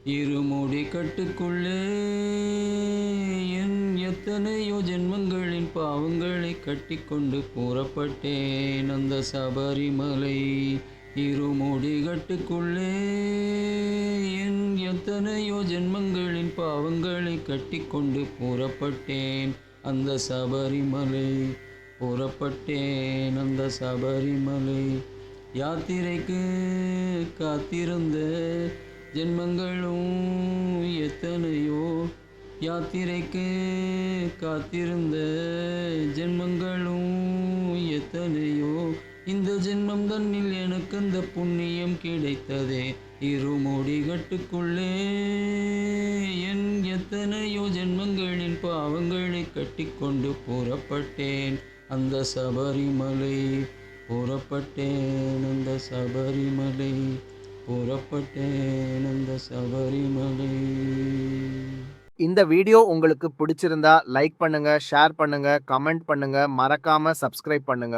இருமுடி கட்டுக்குள்ளே என் எத்தனையோ ஜென்மங்களின் பாவங்களை கட்டிக்கொண்டு கூறப்பட்டேன் அந்த சபரிமலை. இருமுடி கட்டுக்குள்ளே என் எத்தனையோ ஜென்மங்களின் பாவங்களை கட்டிக்கொண்டு கூறப்பட்டேன் அந்த சபரிமலை. புறப்பட்டேன் அந்த சபரிமலை. யாத்திரைக்கு காத்திருந்த ஜென்மங்களும் எத்தனையோ, யாத்திரைக்கு காத்திருந்த ஜென்மங்களும் எத்தனையோ, இந்த ஜென்மம் தன்னில் எனக்கு அந்த புண்ணியம் கிடைத்ததே. இருமுடி கட்டுக்குள்ளே என் எத்தனையோ ஜென்மங்களின் பாவங்களை கட்டிக்கொண்டு புறப்பட்டேன் அந்த சபரிமலை. புறப்பட்டேன் அந்த சபரிமலை. புறப்பட்டேன் அந்த சபரிமலை. இந்த வீடியோ உங்களுக்கு பிடிச்சிருந்தா லைக் பண்ணுங்க, ஷேர் பண்ணுங்க, கமெண்ட் பண்ணுங்க, மறக்காம சப்ஸ்கிரைப் பண்ணுங்க.